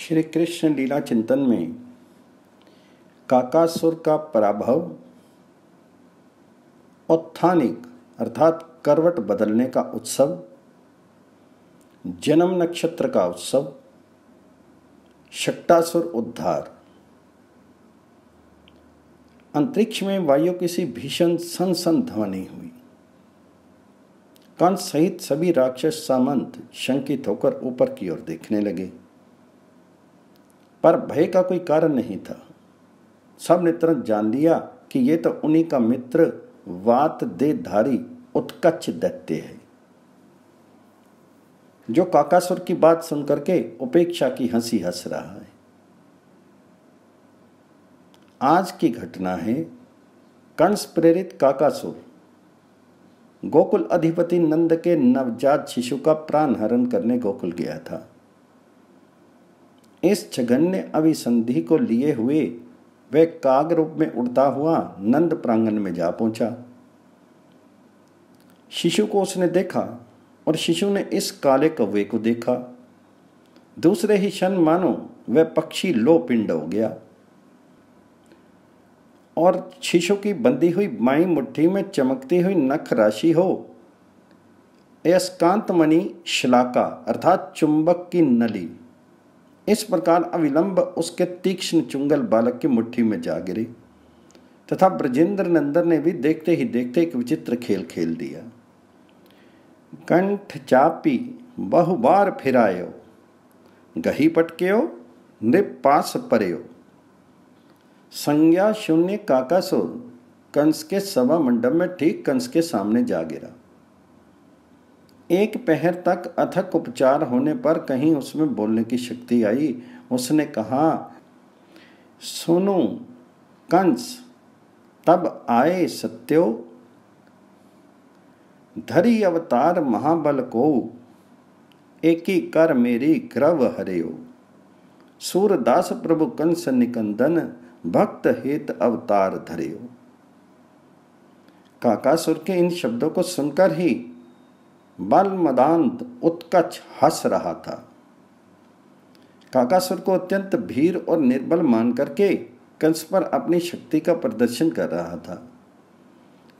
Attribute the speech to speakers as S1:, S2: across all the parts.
S1: श्री कृष्ण लीला चिंतन में काकासुर का पराभव, उत्थानिक अर्थात करवट बदलने का उत्सव, जन्म नक्षत्र का उत्सव, शक्टासुर उद्धार। अंतरिक्ष में वायु की सी भीषण सन ध्वनि हुई। कंस सहित सभी राक्षस सामंत शंकित होकर ऊपर की ओर देखने लगे, पर भय का कोई कारण नहीं था। सब ने तुरंत जान लिया कि ये तो उन्हीं का मित्र वात देहधारी उत्कच दैत्य है, जो काकासुर की बात सुनकर के उपेक्षा की हंसी हंस रहा है। आज की घटना है, कंस प्रेरित काकासुर गोकुल अधिपति नंद के नवजात शिशु का प्राण हरण करने गोकुल गया था। इस जघन्य अभिसंधि को लिए हुए वह काग रूप में उड़ता हुआ नंद प्रांगण में जा पहुंचा। शिशु को उसने देखा और शिशु ने इस काले कौवे को देखा। दूसरे ही क्षण मानो वह पक्षी लो पिंड हो गया और शिशु की बंधी हुई बाई मुट्ठी में चमकती हुई नख राशि हो अयस्कांतमणि शलाका अर्थात चुंबक की नली इस प्रकार अविलंब उसके तीक्ष्ण चुंगल बालक की मुट्ठी में जा गिरी तथा ब्रजेंद्र नंदन ने भी देखते ही देखते एक विचित्र खेल खेल दिया। कंठ चापी बहुबार फिरायो, गही पटक्यो नृप पास पर्यो। संज्ञा शून्य काकासुर कंस के सभा मंडप में ठीक कंस के सामने जा गिरा। एक पहर तक अथक उपचार होने पर कहीं उसमें बोलने की शक्ति आई। उसने कहा, सुनो कंस, तब आए सत्यो, धरी अवतार महाबल को, एकी कर मेरी ग्रव हरियो। सूरदास प्रभु कंस निकंदन, भक्त हेत अवतार धरियो। काकासुर के इन शब्दों को सुनकर ही बलमदांत उत्कच हंस रहा था। काकासुर को अत्यंत भीर और निर्बल मान करके कंस पर अपनी शक्ति का प्रदर्शन कर रहा था।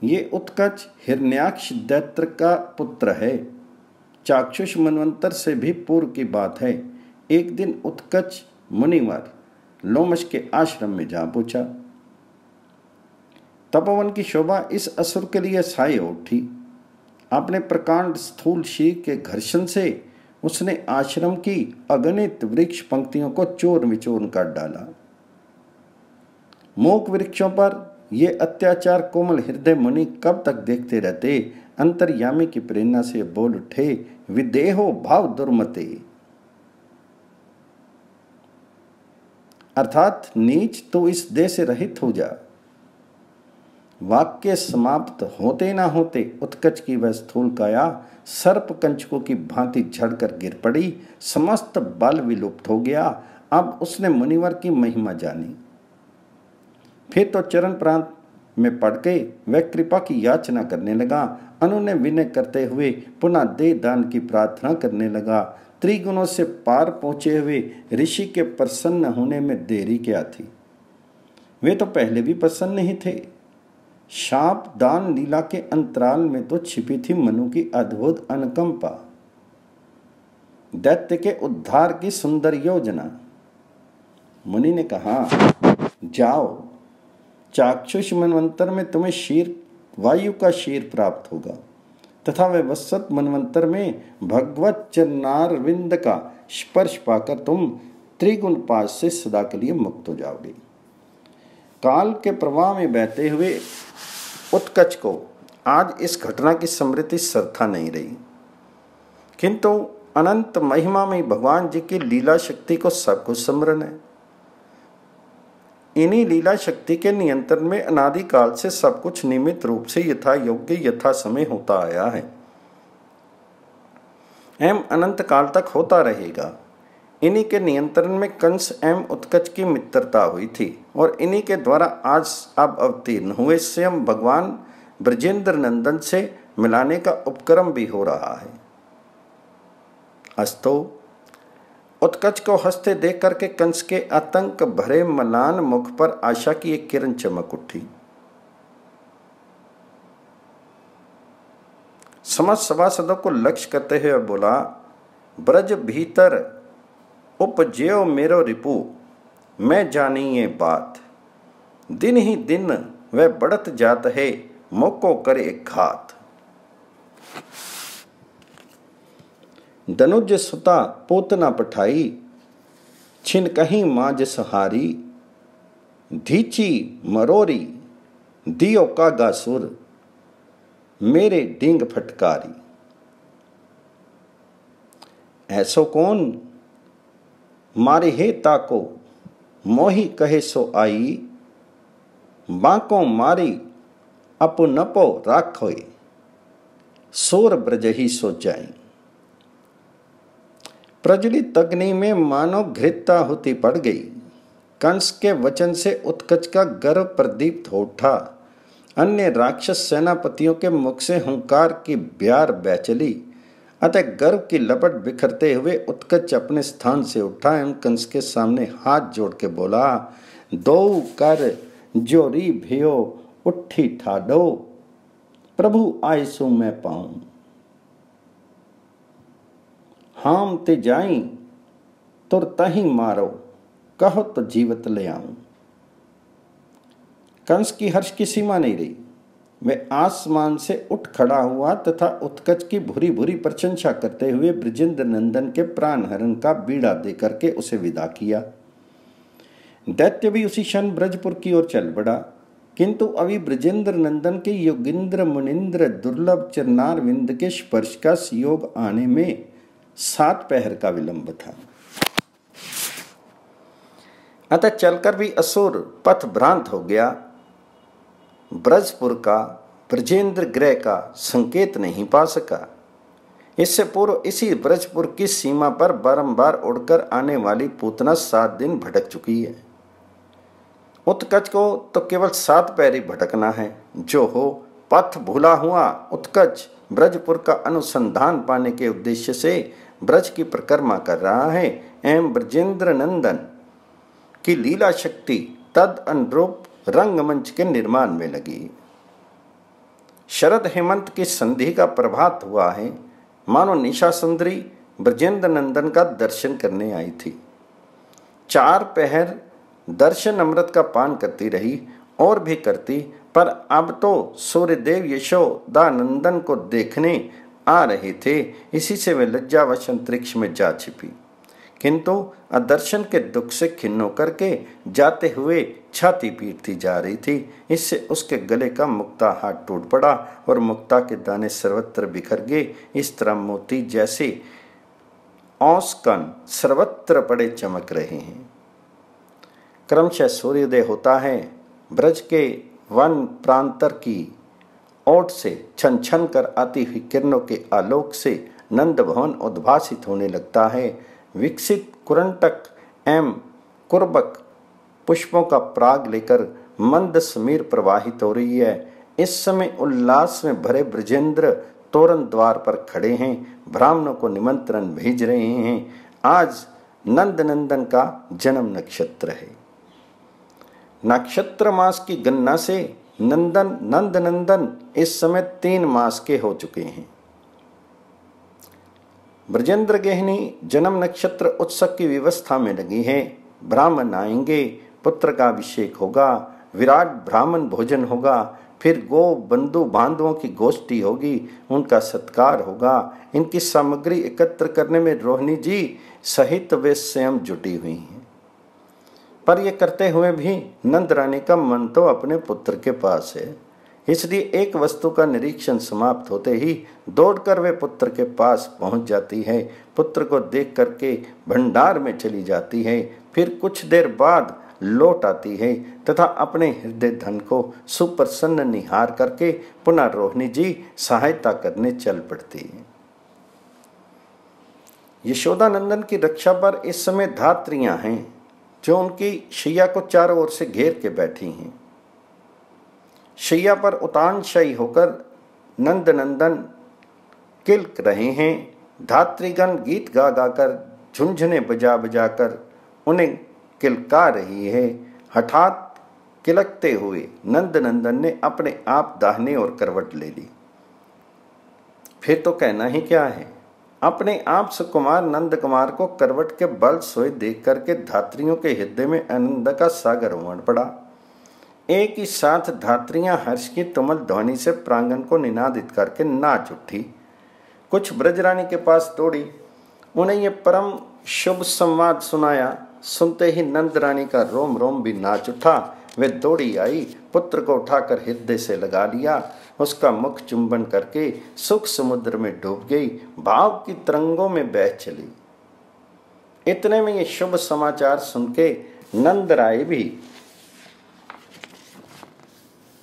S1: ये उत्कच हिरण्याक्ष दैत्र का पुत्र है। चाक्षुष मनवंतर से भी पूर्व की बात है। एक दिन उत्कच मुनिवर लोमश के आश्रम में जा पहुंचा। तपोवन की शोभा इस असुर के लिए साये उठी। अपने प्रकांड स्थूल शीर के घर्षण से उसने आश्रम की अगणित वृक्ष पंक्तियों को चोर विचोर कर डाला। मूक वृक्षों पर ये अत्याचार कोमल हृदय मुनि कब तक देखते रहते। अंतर्यामी की प्रेरणा से बोल उठे, विदेहो भाव दुर्मते, अर्थात नीच तो इस देह से रहित हो जा। वाक्य समाप्त होते ना होते उत्कच की वह स्थूल काया सर्प कंचकों की भांति झड़कर गिर पड़ी। समस्त बल विलुप्त हो गया। अब उसने मुनिवर की महिमा जानी। फिर तो चरण प्रांत में पड़ के वह कृपा की याचना करने लगा। अनुनय विनय करते हुए पुनः देह दान की प्रार्थना करने लगा। त्रिगुणों से पार पहुंचे हुए ऋषि के प्रसन्न होने में देरी क्या थी। वे तो पहले भी प्रसन्न ही थे। शाप दान लीला के अंतराल में तो छिपी थी मनु की अद्भुत अनुकंपा, दैत्य के उद्धार की सुंदर योजना। मुनि ने कहा, जाओ, चाक्षुष मनवंतर में तुम्हें शीर वायु का शीर प्राप्त होगा तथा वह वत्सत मनवंतर में भगवत चरणारविंद का स्पर्श पाकर तुम त्रिगुण पाश से सदा के लिए मुक्त हो जाओगे। काल के प्रवाह में बहते हुए उत्कच को आज इस घटना की स्मृति श्रद्धा नहीं रही, किंतु अनंत महिमा में भगवान जी की लीला शक्ति को सब कुछ स्मरण है। इन्हीं लीला शक्ति के नियंत्रण में अनादिकाल से सब कुछ नियमित रूप से यथा योग्य यथा समय होता आया है एवं अनंत काल तक होता रहेगा। इन्हीं के नियंत्रण में कंस एवं उत्कच की मित्रता हुई थी और इन्हीं के द्वारा आज अब अवतीर्ण हुए स्वयं भगवान ब्रजेंद्र नंदन से मिलाने का उपक्रम भी हो रहा है। अस्तो उत्कच को हंसते देख करके कंस के आतंक भरे मलान मुख पर आशा की एक किरण चमक उठी। समस्त सभासदों को लक्ष्य करते हुए बोला, ब्रज भीतर उपज्यो मेरो रिपु, मैं जानी ये बात, दिन ही दिन वह बढ़त जात है, मोको करे घात। दनुज सुता पोतना पठाई, छिन कहीं माज सहारी, धीची मरोरी दियो का गासुर, मेरे डिंग फटकारी। ऐसो कौन मारे हे ताको, मोही कहे सो आई, बाको मारी अपनपो राखोए, सोर ब्रजही सो जाई। प्रज्वलित अग्नि में मानो घृता होती पड़ गई। कंस के वचन से उत्कच का गर्व प्रदीप्त हो उठा। अन्य राक्षस सेनापतियों के मुख से हुंकार की ब्यार बह चली। अतः गर्व की लपट बिखरते हुए उत्कच अपने स्थान से उठा एवं कंस के सामने हाथ जोड़ के बोला, दो कर जोरी भयो उठी ठाडो, प्रभु आयसु मैं पाऊं, हाम ते जाई तुर तही मारो, कहो तो जीवत ले आऊं। कंस की हर्ष की सीमा नहीं रही। वह आसमान से उठ खड़ा हुआ तथा उत्कच की भूरी भूरी प्रशंसा करते हुए बृजेंद्र नंदन के प्राण हरण का बीड़ा दे करके उसे विदा किया। दैत्य भी उसी क्षण ब्रजपुर की ओर चल पड़ा, किंतु अभी बृजेंद्र नंदन के योगिंद्र मुनिंद्र दुर्लभ चरणार विंद के स्पर्श का योग आने में 7 पहर का विलंब था। अतः चलकर भी असुर पथ भ्रांत हो गया। ब्रजपुर का ब्रजेंद्र ग्रह का संकेत नहीं पा सका। इससे पूर्व इसी ब्रजपुर की सीमा पर बारंबार उड़कर आने वाली पूतना 7 दिन भटक चुकी है। उत्कच को तो केवल 7 पैर ही भटकना है। जो हो, पथ भूला हुआ उत्कच ब्रजपुर का अनुसंधान पाने के उद्देश्य से ब्रज की परिक्रमा कर रहा है एवं ब्रजेंद्र नंदन की लीला शक्ति तद अनुरूप रंगमंच के निर्माण में लगी। शरद हेमंत की संधि का प्रभात हुआ है। मानो निशा सुंदरी ब्रजेंद्र नंदन का दर्शन करने आई थी। 4 पहर दर्शन अमृत का पान करती रही और भी करती, पर अब तो सूर्यदेव यशोदा नंदन को देखने आ रहे थे। इसी से वे लज्जावश अंतरिक्ष में जा छिपी, किंतु अदर्शन के दुख से खिन्न होकर के जाते हुए छाती पीटती जा रही थी। इससे उसके गले का मुक्ता हाथ टूट पड़ा और मुक्ता के दाने सर्वत्र बिखर गए। इस तरह मोती जैसे औंसकण सर्वत्र पड़े चमक रहे हैं। क्रमशः सूर्योदय होता है। ब्रज के वन प्रांतर की ओट से छन छन कर आती हुई किरणों के आलोक से नंद भवन उद्भासित होने लगता है। विकसित कुरंटक एवं कुर्बक पुष्पों का प्राग लेकर मंद समीर प्रवाहित हो रही है। इस समय उल्लास में भरे ब्रजेंद्र तोरण द्वार पर खड़े हैं, ब्राह्मणों को निमंत्रण भेज रहे हैं। आज नंद नंदन का जन्म नक्षत्र है। नक्षत्र मास की गणना से नंद नंदन इस समय 3 मास के हो चुके हैं। ब्रजेंद्र गेहनी जन्म नक्षत्र उत्सव की व्यवस्था में लगी है। ब्राह्मण आएंगे, पुत्र का अभिषेक होगा, विराट ब्राह्मण भोजन होगा, फिर गो बंधु बांधवों की गोष्ठी होगी, उनका सत्कार होगा। इनकी सामग्री एकत्र करने में रोहिणी जी सहित वे स्वयं जुटी हुई हैं। पर यह करते हुए भी नंद रानी का मन तो अपने पुत्र के पास है। इसलिए एक वस्तु का निरीक्षण समाप्त होते ही दौड़कर वे पुत्र के पास पहुंच जाती है। पुत्र को देख करके भंडार में चली जाती है। फिर कुछ देर बाद लौट आती है तथा अपने हृदय धन को सुप्रसन्न निहार करके पुनः रोहिणी जी सहायता करने चल पड़ती है। यशोदा नंदन की रक्षा पर इस समय धात्रियां हैं जो उनकी शैया को चारों ओर से घेर के बैठी हैं। शैया पर उतानशायी होकर नंद नंदन किल्क रहे हैं। धात्रीगण गीत गा गाकर झुंझुने बजा बजा कर उन्हें किलका रही है। हठात किलकते हुए नंद नंदन ने अपने आप दाहिने और करवट ले ली। फिर तो कहना ही क्या है। अपने आप सुकुमार नंद कुमार को करवट के बल सोए देख करके धात्रियों के हृदय में आनंद का सागर उमड़ पड़ा। एक ही साथ धात्रियां हर्ष की तुमुल ध्वनि से प्रांगण को निनादित करके नाच उठी। कुछ ब्रजरानी के पास दौड़ी, उन्हें ये परम शुभ संवाद सुनाया। सुनते ही नंद रानी का रोम रोम भी नाच उठा। वे दौड़ी आई, पुत्र को उठाकर हृदय से लगा लिया, उसका मुख चुंबन करके सुख समुद्र में डूब गई, भाव की तरंगों में बह चली। इतने में ये शुभ समाचार सुन के नंद राय भी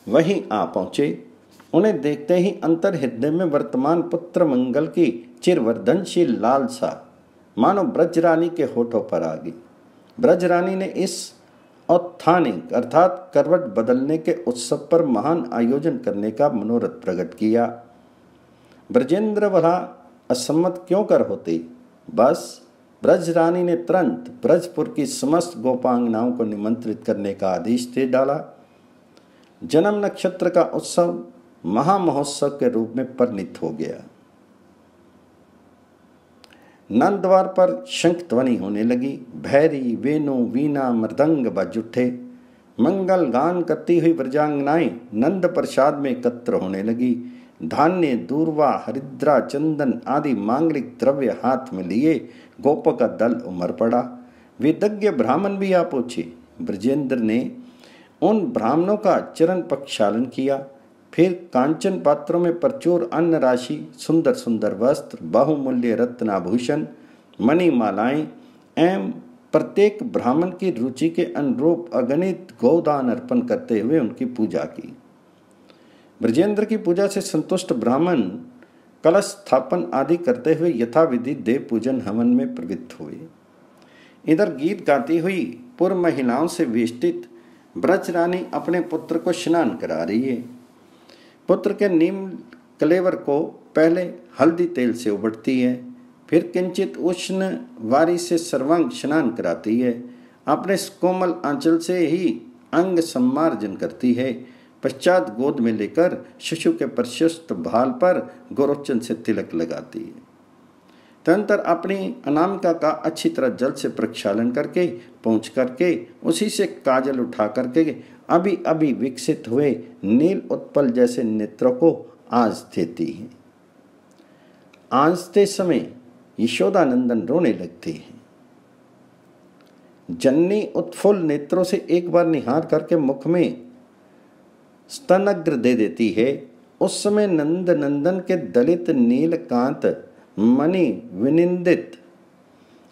S1: वहीं आ पहुंचे। उन्हें देखते ही अंतर हृदय में वर्तमान पुत्र मंगल की चिरवर्धनशील लालसा मानो ब्रजरानी के होठों पर आ गई। ब्रजरानी ने इस औत्थानिक अर्थात करवट बदलने के उत्सव पर महान आयोजन करने का मनोरथ प्रकट किया। ब्रजेंद्र भला असम्मत क्यों कर होते। बस ब्रजरानी ने तुरंत ब्रजपुर की समस्त गोपांगनाओं को निमंत्रित करने का आदेश दे डाला। जन्म नक्षत्र का उत्सव महामहोत्सव के रूप में परिणित हो गया। नंदद्वार पर शंख ध्वनि होने लगी। भैरी, वेणु, वीणा, मृदंग बज उठे। मंगल गान करती हुई ब्रजांगनाएं नंद प्रसाद में एकत्र होने लगी। धान्य, दूर्वा, हरिद्रा, चंदन आदि मांगलिक द्रव्य हाथ में लिए गोपों का दल उमड़ पड़ा। वेदज्ञ ब्राह्मण भी आ पहुंचे। ब्रजेंद्र ने उन ब्राह्मणों का चरण प्रक्षालन किया। फिर कांचन पात्रों में प्रचुर अन्न राशि, सुंदर सुंदर वस्त्र, बहुमूल्य रत्नाभूषण, मणिमालाएं एवं प्रत्येक ब्राह्मण की रुचि के अनुरूप अगणित गोदान अर्पण करते हुए उनकी पूजा की। ब्रजेंद्र की पूजा से संतुष्ट ब्राह्मण कलश स्थापन आदि करते हुए यथाविधि देव पूजन हवन में प्रवृत्त हुए। इधर गीत गाती हुई पूर्व महिलाओं से वेष्टित ब्रजरानी अपने पुत्र को स्नान करा रही है। पुत्र के नीम कलेवर को पहले हल्दी तेल से उबटती है, फिर किंचित उष्ण वारी से सर्वांग स्नान कराती है। अपने कोमल आंचल से ही अंग सम्मार्जन करती है। पश्चात गोद में लेकर शिशु के प्रशस्त भाल पर गोरोचन से तिलक लगाती है। तदंतर अपनी अनामिका का अच्छी तरह जल से प्रक्षालन करके पहुँच करके उसी से काजल उठा करके अभी अभी विकसित हुए नील उत्पल जैसे नेत्रों को आंच देती है। आंचते समय यशोदानंदन रोने लगते हैं। जननी उत्फुल्ल नेत्रों से एक बार निहार करके मुख में स्तनाग्र दे देती है। उस समय नंद नंदन के दलित नीलकांत मणि विनिंदित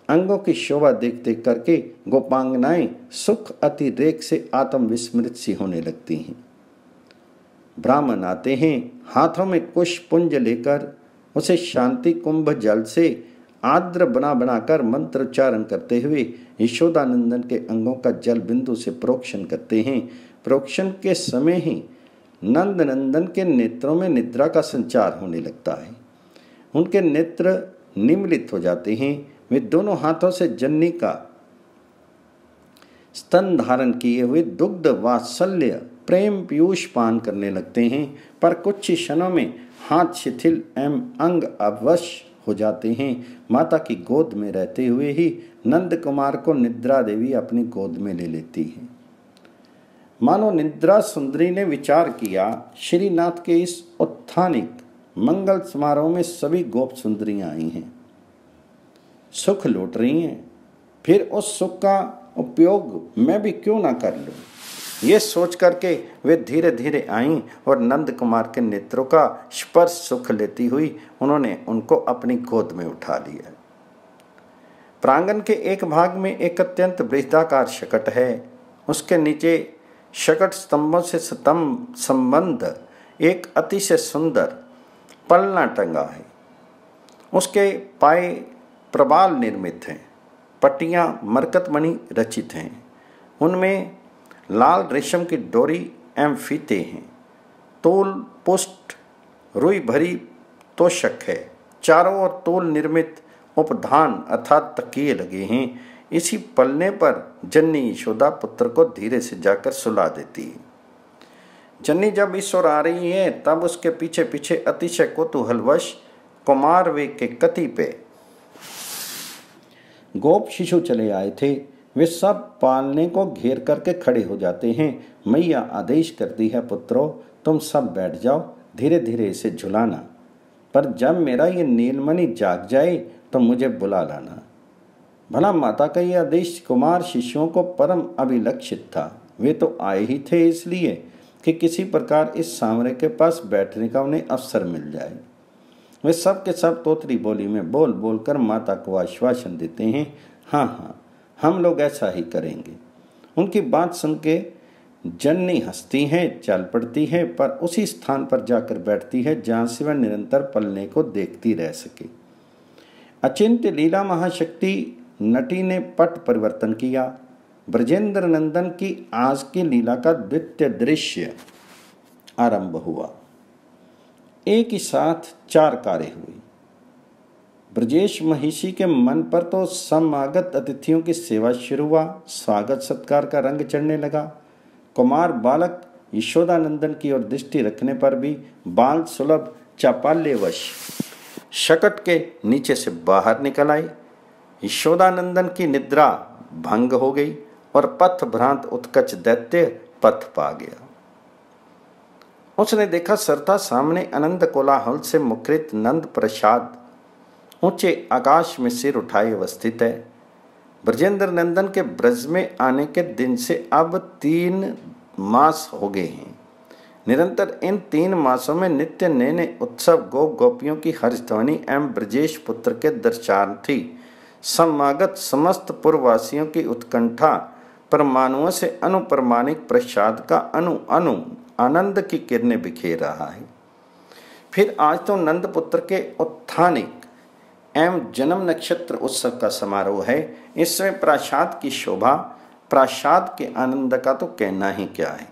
S1: अंगों की शोभा देख देख करके गोपांगनाएं सुख अतिरेक से आत्म विस्मृत सी होने लगती हैं। ब्राह्मण आते हैं, हाथों में कुश पुंज लेकर उसे शांति कुंभ जल से आर्द्र बना बनाकर मंत्रोच्चारण करते हुए यशोदानंदन के अंगों का जल बिंदु से प्रोक्षण करते हैं। प्रोक्षण के समय ही नंद नंदन के नेत्रों में निद्रा का संचार होने लगता है। उनके नेत्र निमीलित हो जाते हैं। वे दोनों हाथों से जननी का स्तन धारण किए हुए दुग्ध वात्सल्य प्रेम पीयूष पान करने लगते हैं। पर कुछ ही क्षणों में हाथ शिथिल एवं अंग अवश हो जाते हैं। माता की गोद में रहते हुए ही नंद कुमार को निद्रा देवी अपनी गोद में ले लेती है। मानो निद्रा सुंदरी ने विचार किया, श्रीनाथ के इस उत्थानिक मंगल समारोह में सभी गोप सुंदरियां आई हैं, सुख लूट रही हैं, फिर उस सुख का उपयोग मैं भी क्यों ना कर लूं। ये सोच करके वे धीरे धीरे आईं और नंद कुमार के नेत्रों का स्पर्श सुख लेती हुई उन्होंने उनको अपनी गोद में उठा लिया। प्रांगण के एक भाग में एक अत्यंत बृहदाकार शकट है। उसके नीचे शकट स्तंभों से संबंध एक अतिशय सुंदर पलना टंगा है। उसके पाए प्रबाल निर्मित हैं, पट्टियां मरकतमणि रचित हैं। उनमें लाल रेशम की डोरी एवं फीते हैं। तोल पुष्ट रुई भरी तोशक है। चारों ओर तोल निर्मित उपधान अर्थात तकिए लगे हैं। इसी पलने पर जननी यशोदा पुत्र को धीरे से जाकर सुला देती है। जननी जब इस ओर आ रही है तब उसके पीछे पीछे अतिशय कौतूहलवश कुमार वे के कति पे गोप शिशु चले आए थे। वे सब पालने को घेर करके खड़े हो जाते हैं। मैया आदेश करती है, पुत्रों तुम सब बैठ जाओ, धीरे धीरे इसे झुलाना, पर जब मेरा ये नीलमणि जाग जाए तो मुझे बुला लाना। भला माता का यह आदेश कुमार शिशुओं को परम अभिलक्षित था। वे तो आए ही थे इसलिए कि किसी प्रकार इस सांवरे के पास बैठने का उन्हें अवसर मिल जाए। वे सब के सब तोतरी बोली में बोल बोल कर माता को आश्वासन देते हैं, हाँ हाँ हम लोग ऐसा ही करेंगे। उनकी बात सुन के जननी हंसती हैं, चल पड़ती है, पर उसी स्थान पर जाकर बैठती है जहाँ से वह निरंतर पलने को देखती रह सके। अचिंत्य लीला महाशक्ति नटी ने पट परिवर्तन किया। ब्रजेंद्र नंदन की आज की लीला का द्वितीय दृश्य आरंभ हुआ। एक ही साथ 4 कार्य हुए। ब्रजेश महिषी के मन पर तो समागत अतिथियों की सेवा शुरू हुआ। स्वागत सत्कार का रंग चढ़ने लगा। कुमार बालक यशोदानंदन की ओर दृष्टि रखने पर भी बाल सुलभ चापाल्यवश शकट के नीचे से बाहर निकल आए। यशोदानंदन की निद्रा भंग हो गई और पथ भ्रांत उत्कच दैत्य पथ पा गया। उसने देखा सरथा सामने अनंत कोलाहल से मुखरित नंद प्रसाद ऊंचे आकाश में सिर उठाए अवस्थित है। ब्रजेंद्र नंदन के ब्रज में आने के दिन से अब 3 मास हो गए हैं। निरंतर इन 3 मासों में नित्य नए नए उत्सव गोपियों की हर्षध्वनि एवं ब्रजेश पुत्र के दर्शनार्थी समागत समस्त पूर्ववासियों की उत्कंठा परमाणुओं से अनुप्रमाणिक प्रसाद का अनु आनंद की किरणें बिखेर रहा है। फिर आज तो नंद पुत्र के उत्थानिक एवं जन्म नक्षत्र उत्सव का समारोह है। इसमें प्रासाद की शोभा, प्रासाद के आनंद का तो कहना ही क्या है।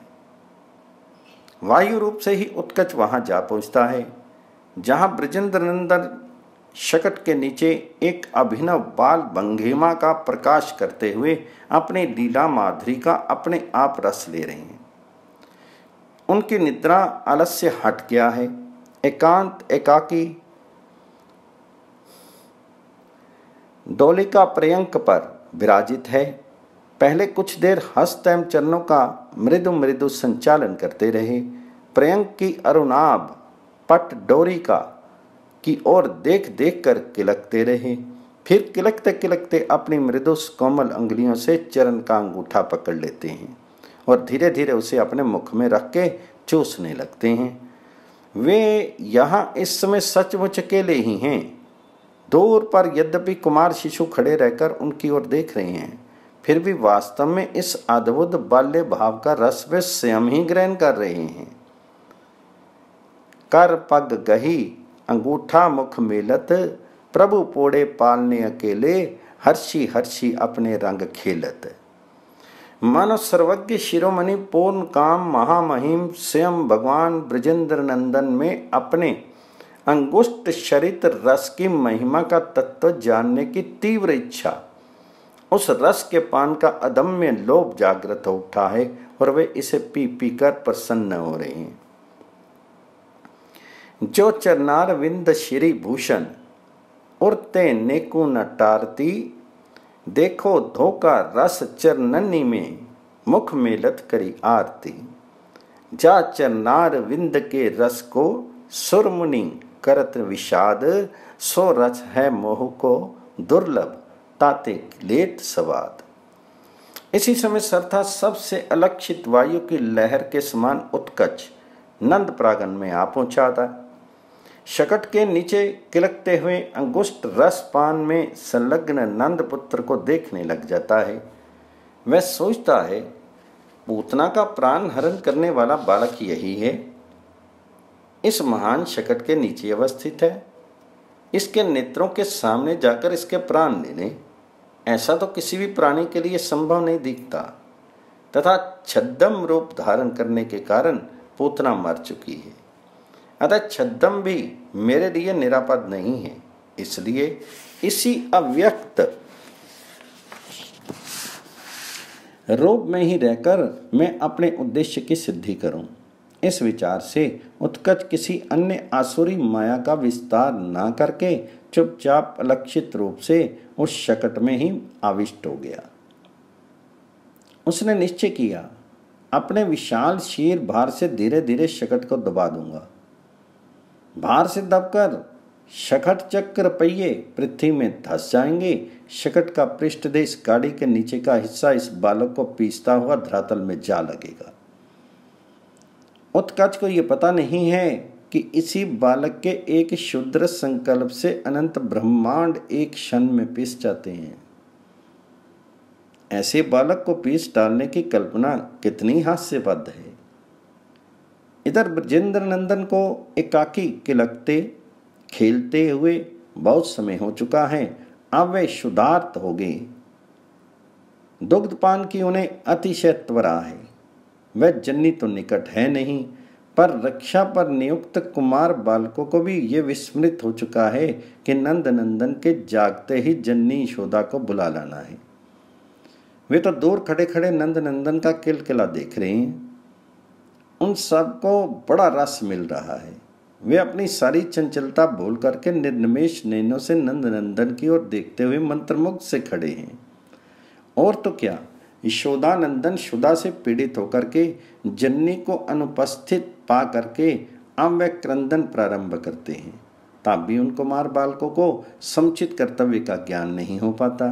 S1: वायु रूप से ही उत्कच वहां जा पहुंचता है, जहां ब्रजेंद्र नंदन शकट के नीचे एक अभिनव बाल भंगिमा का प्रकाश करते हुए अपनी लीला माधुरी का अपने आप रस ले रहे हैं। उनकी निद्रा आलस्य हट गया है। एकांत एकाकी डोलिका पर्यंक पर विराजित है। पहले कुछ देर हस्त एवं चरणों का मृदु मृदु संचालन करते रहे। पर्यंक की अरुणाभ पट डोरिका की ओर देख देख कर किलकते रहे। फिर किलकते किलकते अपनी मृदु कोमल अंगुलियों से चरण का अंगूठा पकड़ लेते हैं और धीरे धीरे उसे अपने मुख में रख के चूसने लगते हैं। वे यहाँ इस समय सचमुच अकेले ही हैं। दूर पर यद्यपि कुमार शिशु खड़े रहकर उनकी ओर देख रहे हैं, फिर भी वास्तव में इस अद्भुत बाल्य भाव का रस वे स्वयं ही ग्रहण कर रहे हैं। कर पग गही अंगूठा मुख मेलत, प्रभु पोड़े पालने अकेले, हर्षी हर्षी अपने रंग खेलत। मानो सर्वज्ञ शिरोमणि पूर्ण काम महामहिम स्वयं भगवान ब्रजेंद्र नंदन में अपने अंगुष्ठ शरित रस की महिमा का तत्व जानने की तीव्र इच्छा, उस रस के पान का अदम्य लोभ जागृत हो उठा है और वे इसे पी पी कर प्रसन्न हो रहे हैं। जो चरनार विंद श्री भूषण उड़ते नेकु न टारती, देखो धोखा रस चरनन्नी में मुख मेलत करी आरती। जा चरनार विंद के रस को सुरमुनि करत विषाद, सो रस है मोह को दुर्लभ ताते लेत सवाद। इसी समय सरथा सबसे अलक्षित वायु की लहर के समान उत्कच नंद प्रांगण में आ पहुंचा था। शकट के नीचे किलकते हुए अंगुष्ठ रस पान में संलग्न नंद पुत्र को देखने लग जाता है। वह सोचता है, पूतना का प्राण हरण करने वाला बालक यही है, इस महान शकट के नीचे अवस्थित है। इसके नेत्रों के सामने जाकर इसके प्राण ले लें, ऐसा तो किसी भी प्राणी के लिए संभव नहीं दिखता। तथा छद्म रूप धारण करने के कारण पूतना मर चुकी है, अतः छद्म भी मेरे लिए निरापद नहीं है। इसलिए इसी अव्यक्त रूप में ही रहकर मैं अपने उद्देश्य की सिद्धि करूं। इस विचार से उत्कच किसी अन्य आसुरी माया का विस्तार ना करके चुपचाप अलक्षित रूप से उस शकट में ही आविष्ट हो गया। उसने निश्चय किया, अपने विशाल शीर भार से धीरे धीरे शकट को दबा दूंगा। भार से दबकर शकट चक्र पहिए पृथ्वी में धंस जाएंगे। शकट का पृष्ठदेश गाड़ी के नीचे का हिस्सा इस बालक को पीसता हुआ धरातल में जा लगेगा। उत्कच को यह पता नहीं है कि इसी बालक के एक क्षुद्र संकल्प से अनंत ब्रह्मांड एक क्षण में पिस जाते हैं। ऐसे बालक को पीस डालने की कल्पना कितनी हास्यबद्ध है। इधर ब्रजेंद्र नंदन को एकाकी किलकते खेलते हुए बहुत समय हो चुका है। अब वे क्षुधार्त हो गए। दुग्धपान की उन्हें अतिशय त्वरा है। वह जन्नी तो निकट है नहीं, पर रक्षा पर नियुक्त कुमार बालकों को भी ये विस्मृत हो चुका है कि नंद नंदन के जागते ही जन्नी यशोदा को बुला लाना है। वे तो दूर खड़े खड़े नंद नंदन का किलकिला देख रहे हैं। उन सबको बड़ा रस मिल रहा है। वे अपनी सारी चंचलता भूल करके निर्निमेष नैनों से नंद नंदन की ओर देखते हुए मंत्रमुग्ध से खड़े हैं। और तो क्या, यशोदानंदन क्षुधा से पीड़ित होकर के जन्नी को अनुपस्थित पा करके अब वे क्रंदन प्रारंभ करते हैं। तब भी उन कुमार बालकों को समुचित कर्तव्य का ज्ञान नहीं हो पाता,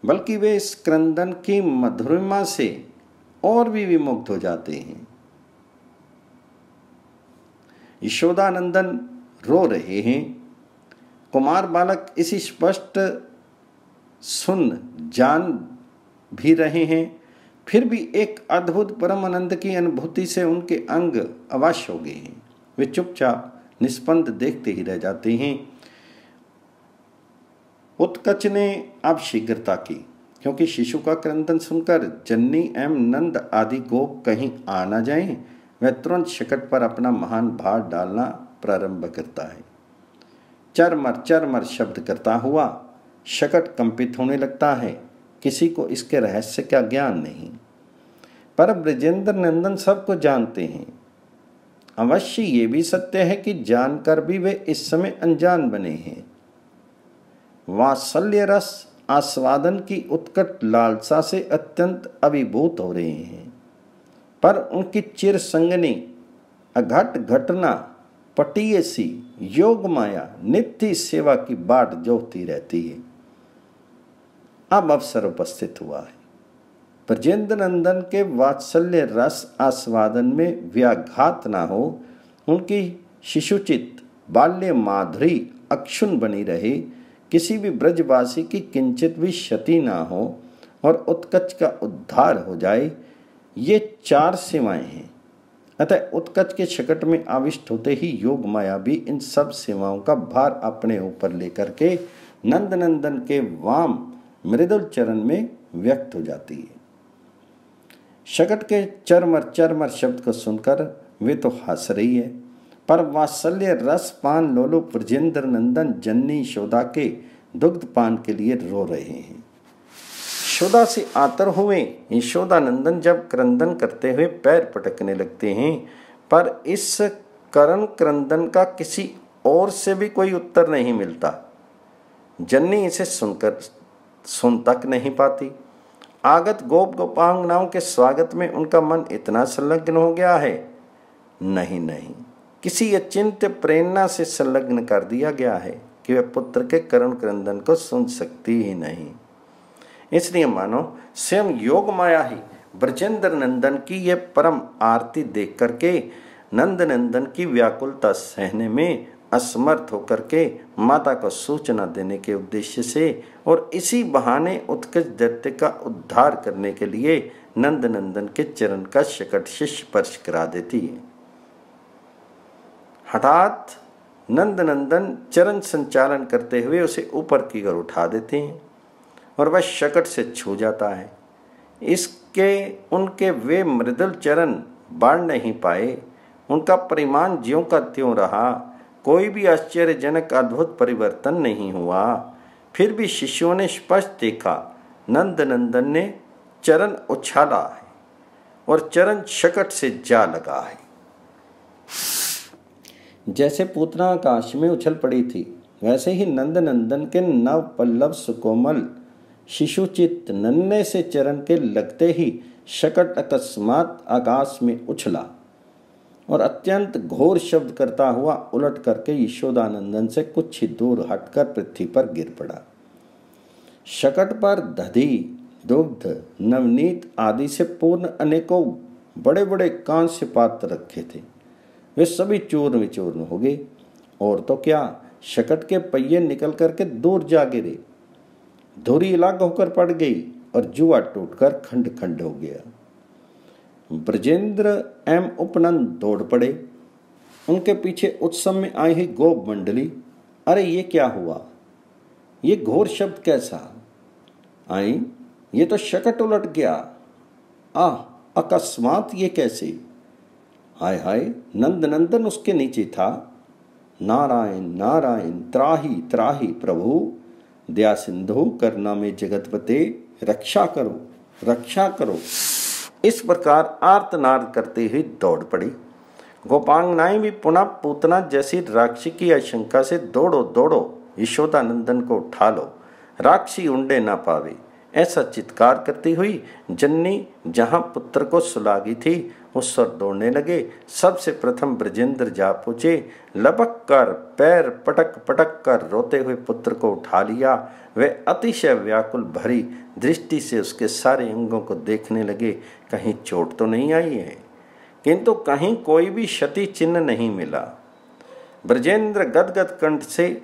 S1: बल्कि वे इस क्रंदन की मधुरिमा से और भी विमुग्ध हो जाते हैं। यशोदानंदन रो रहे हैं। कुमार बालक इसी स्पष्ट सुन जान भी रहे हैं, फिर भी एक अद्भुत परम आनंद की अनुभूति से उनके अंग अवश हो गए हैं। वे चुपचाप निष्पन्द देखते ही रह जाते हैं। उत्कच ने अब शीघ्रता की, क्योंकि शिशु का क्रंदन सुनकर जन्नी एवं नंद आदि गोप कहीं आ न जाएं। वह तुरंत शकट पर अपना महान भार डालना प्रारंभ करता है। चरमर चरमर शब्द करता हुआ शकट कंपित होने लगता है। किसी को इसके रहस्य का ज्ञान नहीं, पर ब्रजेंद्र नंदन सबको जानते हैं। अवश्य ये भी सत्य है कि जानकर भी वे इस समय अनजान बने हैं। वात्सल्य रस आस्वादन की उत्कट लालसा से अत्यंत अभिभूत हो रहे हैं, पर उनकी चिर संगनी अघट घटना पटीय सी योग माया नित्य सेवा की बाट जोहती रहती है। अब अवसर उपस्थित हुआ है। ब्रजेंद्र नंदन के वात्सल्य रस आस्वादन में व्याघात ना हो, उनकी शिशुचित बाल्य माधुरी अक्षुण बनी रहे, किसी भी ब्रजवासी की किंचित भी क्षति ना हो और उत्कच का उद्धार हो जाए, ये चार सेवाएं हैं। अतः उत्कच के शकट में आविष्ट होते ही योग माया भी इन सब सेवाओं का भार अपने ऊपर लेकर के नंद नंदन के वाम मृदुल चरण में व्यक्त हो जाती है। शकट के चरमर चरमर शब्द को सुनकर वे तो हंस रही है, पर वात्सल्य रस पान लोलुप ब्रजेंद्र नंदन जन्नी यशोदा के दुग्ध पान के लिए रो रहे हैं। यशोदा से आतर हुए यशोदानंदन जब क्रंदन करते हुए पैर पटकने लगते हैं, पर इस करण क्रंदन का किसी और से भी कोई उत्तर नहीं मिलता। जन्नी इसे सुन तक नहीं पाती। आगत गोप गोपांगनाओं के स्वागत में उनका मन इतना संलग्न हो गया है, नहीं, किसी अचिंत्य प्रेरणा से संलग्न कर दिया गया है कि वह पुत्र के करुण क्रंदन को सुन सकती ही नहीं। इसलिए मानो स्वयं योग माया ही ब्रजेंद्र नंदन की यह परम आरती देख करके नंद नंदन की व्याकुलता सहने में असमर्थ होकर के माता को सूचना देने के उद्देश्य से और इसी बहाने उत्कच दैत्य का उद्धार करने के लिए नंद नंदन के चरण का शकट से स्पर्श करा देती है। हठात नंद नंदन चरण संचालन करते हुए उसे ऊपर की ओर उठा देते हैं और वह शकट से छू जाता है। इसके उनके वे मृदुल चरण बढ़ नहीं पाए। उनका परिमाण ज्यों का त्यों रहा। कोई भी आश्चर्यजनक अद्भुत परिवर्तन नहीं हुआ। फिर भी शिष्यों ने स्पष्ट देखा, नंद नंदन ने चरण उछाला है और चरण शकट से जा लगा है। जैसे पूतना आकाश में उछल पड़ी थी, वैसे ही नंद नंदन के नव पल्लव सुकोमल शिशुचित नन्हे से चरण के लगते ही शकट अकस्मात आकाश में उछला और अत्यंत घोर शब्द करता हुआ उलट करके यशोदानंदन से कुछ ही दूर हटकर पृथ्वी पर गिर पड़ा। शकट पर दधी, दुग्ध, नवनीत आदि से पूर्ण अनेकों बड़े बड़े कांस्य पात्र रखे थे। वे सभी चूर्ण विचूर्ण हो गए, और तो क्या, शकट के पहिए निकल करके दूर जा गिरे। धुरी अलग होकर पड़ गई और जुआ टूटकर खंड खंड हो गया। ब्रजेंद्र एवं उपनंद दौड़ पड़े। उनके पीछे उत्सव में आई हुई गोप मंडली, अरे ये क्या हुआ, ये घोर शब्द कैसा? आई, ये तो शकट उलट गया। अकस्मात ये कैसे? हाय हाय, नंद नंदन उसके नीचे था। नारायण नारायण, त्राही त्राही प्रभु, दया सिंधु करुणा में जगतपते, रक्षा करो रक्षा करो। इस प्रकार आर्तनाद करते हुए दौड़ पड़ी। गोपांगनाएं भी पुनः पूतना जैसी राक्षसी की आशंका से दौड़ो दौड़ो, यशोदानंदन को उठा लो, राक्षसी उंडे ना पावे, ऐसा चित्कार करती हुई जननी जहां पुत्र को सुलागी थी उस पर दौड़ने लगे। सबसे प्रथम ब्रजेंद्र जा पहुंचे, लपक कर पैर पटक पटक कर रोते हुए पुत्र को उठा लिया। वे अतिशय व्याकुल भरी दृष्टि से उसके सारे अंगों को देखने लगे, कहीं चोट तो नहीं आई है, किंतु कहीं कोई भी क्षति चिन्ह नहीं मिला। ब्रजेंद्र गदगद कंठ से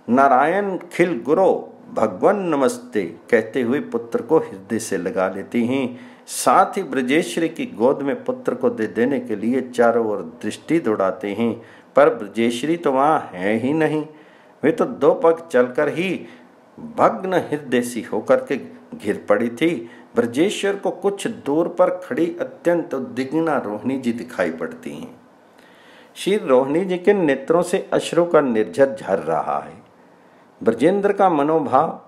S1: नारायण खिल गुरो भगवान नमस्ते कहते हुए पुत्र को हृदय से लगा लेती हैं। साथ ही ब्रजेश्वरी की गोद में पुत्र को दे देने के लिए चारों ओर दृष्टि दौड़ाते हैं, पर ब्रजेश्वरी तो वहाँ है ही नहीं। वे तो दो पग चलकर ही भग्न हृदय सी होकर के घिर पड़ी थी। ब्रजेश्वर को कुछ दूर पर खड़ी अत्यंत उद्विग्ना रोहिणी जी दिखाई पड़ती हैं। श्री रोहिणी जी के नेत्रों से अश्रु का निर्झर झर रहा है। ब्रजेंद्र का मनोभाव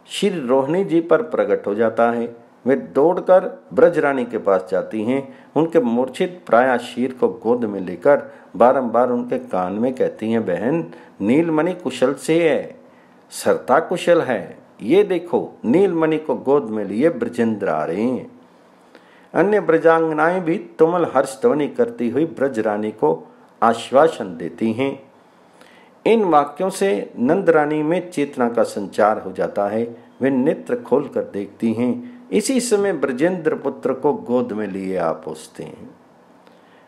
S1: श्री रोहिणी जी पर प्रकट हो जाता है। वे दौड़कर ब्रजरानी के पास जाती हैं। उनके मूर्छित प्राय शीर को गोद में लेकर बारंबार उनके कान में कहती हैं, बहन नीलमणि कुशल से है, सरता कुशल है, ये देखो नीलमणि को गोद में लिए ब्रजेंद्र आ रहे हैं। अन्य ब्रजांगनाएं भी तुमल हर्षध्वनि करती हुई ब्रजरानी को आश्वासन देती हैं। इन वाक्यों से नंदरानी में चेतना का संचार हो जाता है। वे नेत्र खोलकर देखती हैं। इसी समय ब्रजेंद्र पुत्र को गोद में लिए आ पहुंचते हैं।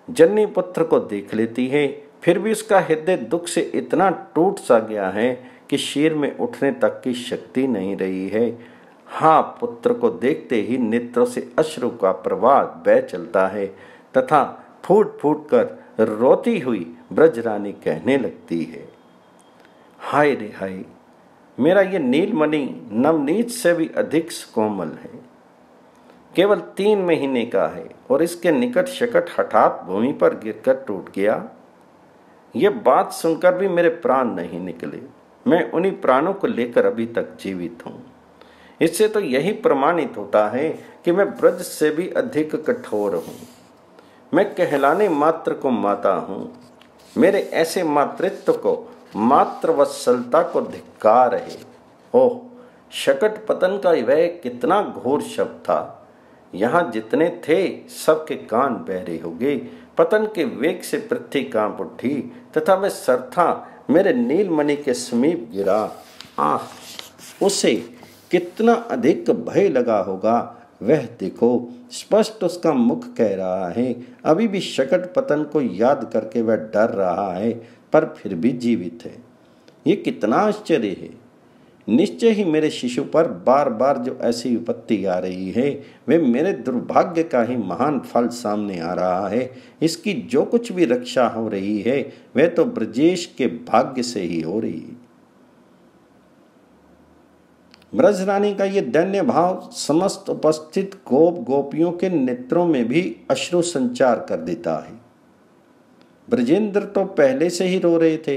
S1: जननी पुत्र को देख लेती है, फिर भी उसका हृदय दुख से इतना टूट सा गया है कि शीर में उठने तक की शक्ति नहीं रही है। हाँ, पुत्र को देखते ही नेत्रों से अश्रु का प्रवाह बह चलता है तथा फूट फूट कर रोती हुई ब्रजरानी कहने लगती है, हाय रे हाय, मेरा ये नीलमणि नवनीत से भी अधिक कोमल है, केवल 3 महीने का है और इसके निकट शकट हठात भूमि पर गिरकर टूट गया। ये बात सुनकर भी मेरे प्राण नहीं निकले। मैं उन्हीं प्राणों को लेकर अभी तक जीवित हूँ। इससे तो यही प्रमाणित होता है कि मैं ब्रज से भी अधिक कठोर हूँ। मैं कहलाने मात्र को माता हूँ। मेरे ऐसे मातृत्व को, मातृवत्सलता को धिक्कार है। ओह, शकट पतन का वह कितना घोर शब्द था। यहाँ जितने थे सबके कान बहरे हो गए। पतन के वेग से पृथ्वी कांप उठी तथा वह सरथा मेरे नीलमणि के समीप गिरा। उसे कितना अधिक भय लगा होगा, वह देखो, स्पष्ट उसका मुख कह रहा है। अभी भी शकट पतन को याद करके वह डर रहा है, पर फिर भी जीवित है। ये कितना आश्चर्य है। निश्चय ही मेरे शिशु पर बार बार जो ऐसी विपत्ति आ रही है, वे मेरे दुर्भाग्य का ही महान फल सामने आ रहा है। इसकी जो कुछ भी रक्षा हो रही है, वह तो ब्रजेश के भाग्य से ही हो रही है। ब्रजरानी का ये दैन्य भाव समस्त उपस्थित गोप गोपियों के नेत्रों में भी अश्रु संचार कर देता है। ब्रजेंद्र तो पहले से ही रो रहे थे।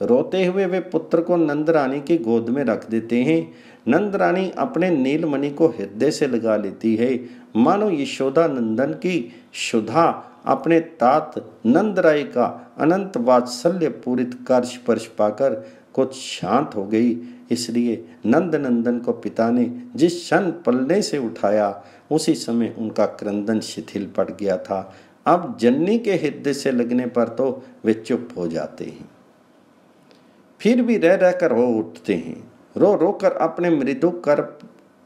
S1: रोते हुए वे पुत्र को नंद रानी की गोद में रख देते हैं। नंद रानी अपने नीलमणि को हृदय से लगा लेती है, मानो यशोदा नंदन की सुधा अपने तात नंदराय का अनंत वात्सल्य पूरित कर स्पर्श पाकर कुछ शांत हो गई। इसलिए नंद नंदन को पिता ने जिस क्षण पल्ले से उठाया उसी समय उनका क्रंदन शिथिल पड़ गया था। अब जननी के हृदय से लगने पर तो वे चुप हो जाते हैं, फिर भी रह रहकर हो उठते हैं। रो रो कर अपने मृदु कर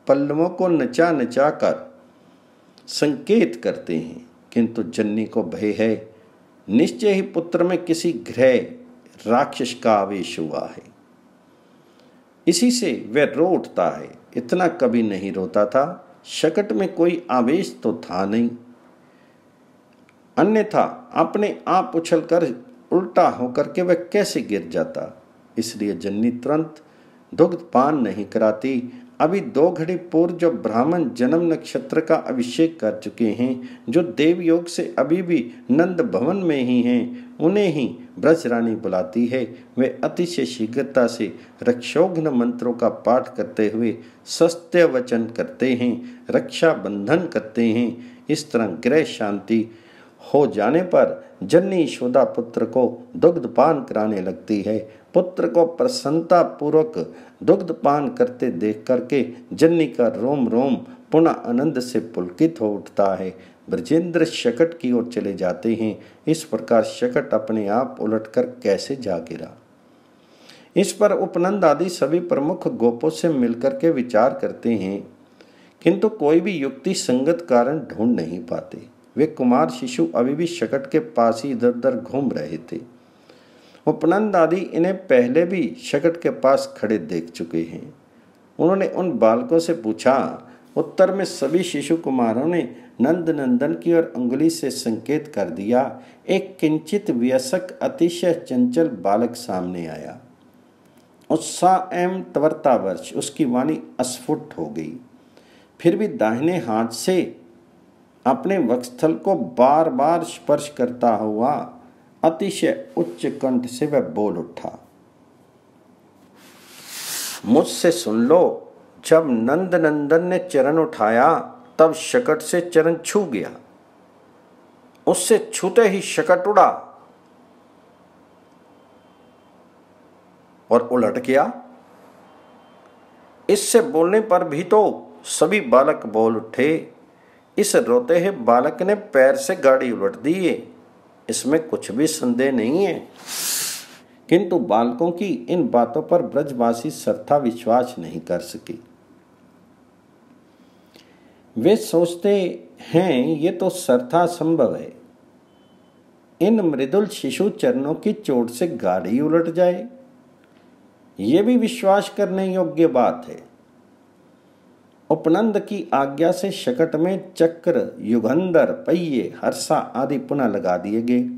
S1: पल्लवों को नचा नचा कर संकेत करते हैं, किंतु जननी को भय है। निश्चय ही पुत्र में किसी ग्रह राक्षस का आवेश हुआ है, इसी से वह रो उठता है। इतना कभी नहीं रोता था। शकट में कोई आवेश तो था नहीं, अन्यथा अपने आप उछलकर उल्टा होकर के वह कैसे गिर जाता। इसलिए जननी तुरंत दुग्ध पान नहीं कराती। अभी 2 घड़ी पूर्व जो ब्राह्मण जन्म नक्षत्र का अभिषेक कर चुके हैं, जो देवयोग से अभी भी नंद भवन में ही हैं, उन्हें ही ब्रज रानी बुलाती है। वे अतिशय शीघ्रता से रक्षोघ्न मंत्रों का पाठ करते हुए सत्य वचन करते हैं, रक्षा बंधन करते हैं। इस तरह गृह शांति हो जाने पर जननी यशोदा पुत्र को दुग्धपान कराने लगती है। पुत्र को प्रसन्नता पूर्वक दुग्धपान करते देख करके जननी का रोम रोम पुनः आनंद से पुलकित हो उठता है। ब्रजेंद्र शकट की ओर चले जाते हैं। इस प्रकार शकट अपने आप उलटकर कैसे जा गिरा, इस पर उपनंद आदि सभी प्रमुख गोपों से मिलकर के विचार करते हैं, किंतु कोई भी युक्ति संगत कारण ढूंढ नहीं पाते। वे कुमार शिशु अभी भी शकट के पास ही इधर उधर घूम रहे थे। उपनंद आदि इन्हें पहले भी शकट के पास खड़े देख चुके हैं। उन्होंने उन बालकों से पूछा। उत्तर में सभी शिशु कुमारों ने नंद नंदन की ओर अंगुली से संकेत कर दिया। एक किंचित व्यसक अतिशय चंचल बालक सामने आया। उत्साह एवं त्वरतावर्ष उसकी वाणी अस्फुट हो गई। फिर भी दाहिने हाथ से अपने वक्षस्थल को बार बार स्पर्श करता हुआ अतिशय उच्च कंठ से वह बोल उठा, मुझसे सुन लो। जब नंद नंदन ने चरण उठाया तब शकट से चरण छू गया। उससे छूते ही शकट उड़ा और उलट गया। इससे बोलने पर भी तो सभी बालक बोल उठे। इस रोते हुए बालक ने पैर से गाड़ी उलट दी है, इसमें कुछ भी संदेह नहीं है। किंतु बालकों की इन बातों पर ब्रजवासी श्रद्धा विश्वास नहीं कर सकी। वे सोचते हैं ये तो श्रद्धा संभव है, इन मृदुल शिशु चरणों की चोट से गाड़ी उलट जाए, ये भी विश्वास करने योग्य बात है। उपनंद की आज्ञा से शकट में चक्र, युगंधर, पहिए, हर्षा आदि पुनः लगा दिए गए।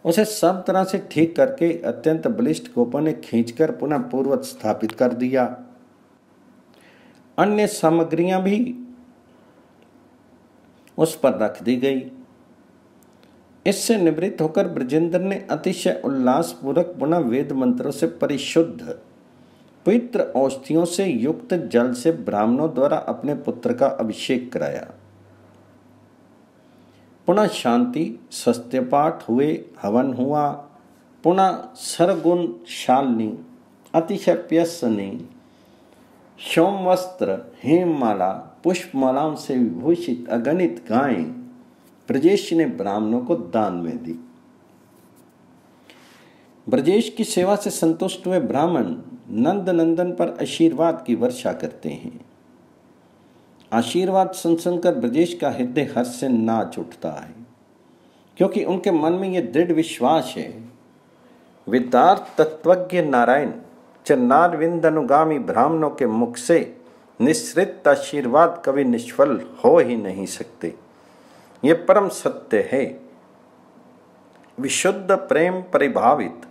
S1: उसे सब तरह से ठीक करके अत्यंत बलिष्ठ गोपों ने खींचकर पुनः पूर्ववत स्थापित कर दिया। अन्य सामग्रियां भी उस पर रख दी गई। इससे निवृत्त होकर ब्रजेंद्र ने अतिशय उल्लास पूर्वक पुनः वेद मंत्रों से परिशुद्ध पवित्र औषधियों से युक्त जल से ब्राह्मणों द्वारा अपने पुत्र का अभिषेक कराया। पुनः शांति सत्यपाठ हुए, हवन हुआ। पुनः सरगुण शालिनी, अतिशय प्यसनी, सोमवस्त्र, हेममाला, पुष्पमालाओं से विभूषित अगणित गायें ब्रजेश ने ब्राह्मणों को दान में दी। ब्रजेश की सेवा से संतुष्ट हुए ब्राह्मण नंद नंदन पर आशीर्वाद की वर्षा करते हैं। आशीर्वाद सुनकर ब्रजेश का हृदय हर्ष से नाच उठता है, क्योंकि उनके मन में यह दृढ़ विश्वास है, वेदार्थ तत्वज्ञ नारायण चरणारविंद अनुगामी ब्राह्मणों के मुख से निश्रित आशीर्वाद कभी निष्फल हो ही नहीं सकते। ये परम सत्य है। विशुद्ध प्रेम परिभावित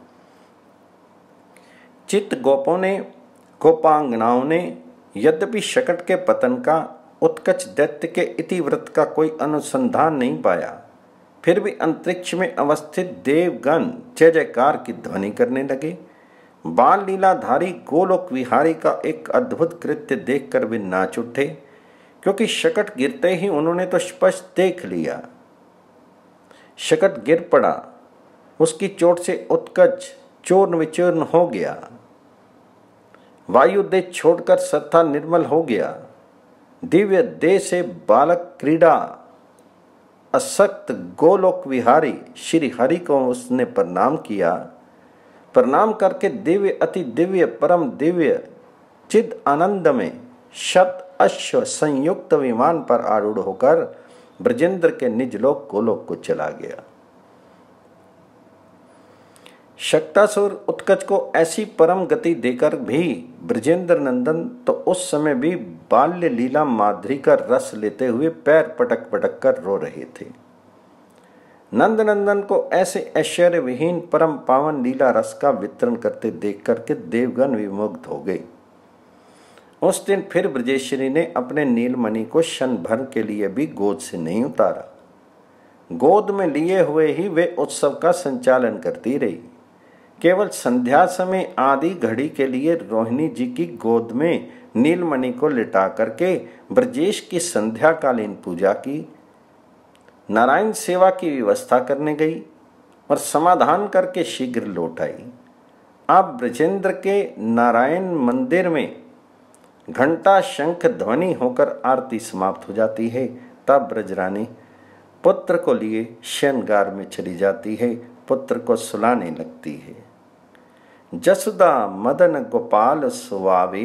S1: चित्त गोपों ने, गोपांगनाओं ने यद्यपि शकट के पतन का उत्कच दैत्य के इतिवृत्त का कोई अनुसंधान नहीं पाया, फिर भी अंतरिक्ष में अवस्थित देवगण जय जयकार की ध्वनि करने लगे। बाल लीलाधारी गोलोक विहारी का एक अद्भुत कृत्य देखकर वे नाच उठे, क्योंकि शकट गिरते ही उन्होंने तो स्पष्ट देख लिया। शकट गिर पड़ा, उसकी चोट से उत्कच चूर्ण विचूर्ण हो गया। वायु देह छोड़कर सत्ता निर्मल हो गया। दिव्य देह से बालक क्रीड़ा असक्त गोलोक विहारी श्री हरि को उसने प्रणाम किया। प्रणाम करके दिव्य अति दिव्य परम दिव्य चिद आनंद में शत अश्व संयुक्त विमान पर आरूढ़ होकर ब्रजेंद्र के निज लोक गोलोक को चला गया। शक्तासुर उत्कच को ऐसी परम गति देकर भी ब्रजेंद्र नंदन तो उस समय भी बाल्य लीला माधुरी का रस लेते हुए पैर पटक पटक कर रो रहे थे। नंद नंदन को ऐसे ऐश्वर्य विहीन परम पावन लीला रस का वितरण करते देख करके देवगण विमुग्ध हो गए। उस दिन फिर ब्रजेश्वरी ने अपने नीलमणि को क्षण भर के लिए भी गोद से नहीं उतारा। गोद में लिए हुए ही वे उत्सव का संचालन करती रही। केवल संध्या समय आधी घड़ी के लिए रोहिणी जी की गोद में नीलमणि को लिटा करके ब्रजेश की संध्याकालीन पूजा की, नारायण सेवा की व्यवस्था करने गई और समाधान करके शीघ्र लौट आई। अब ब्रजेंद्र के नारायण मंदिर में घंटा शंख ध्वनि होकर आरती समाप्त हो जाती है। तब ब्रजरानी पुत्र को लिए शयनगार में चली जाती है, पुत्र को सुलाने लगती है। जसुदा मदन गोपाल सुवावे,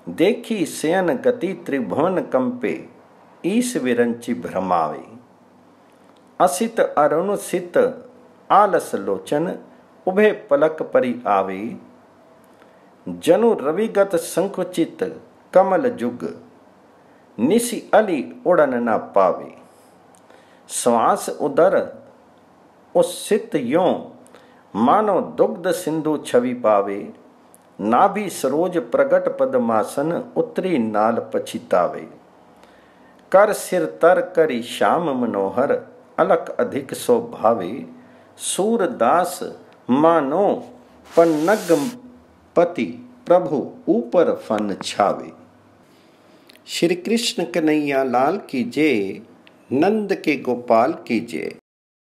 S1: देखी शयन गति त्रिभुवन कंपे, ईश विरंची भ्रमावे। असित अरुण सित आलस लोचन, उभे पलक परि आवे। जनु रविगत संकुचित कमल जुग, निशि अली उड़न न पावे। श्वास उदर उसित यों, मानो दुग्ध सिंधु छवि पावे। नाभि सरोज प्रगट पद्मासन, उत्तरी नाल पछितावे। कर सिर तर करी श्याम मनोहर, अलक अधिक सो भावे। सूरदास मानो पन्नग पति, प्रभु ऊपर फन छावे। श्री कृष्ण कन्हैया लाल की जय, नंद के गोपाल की जय।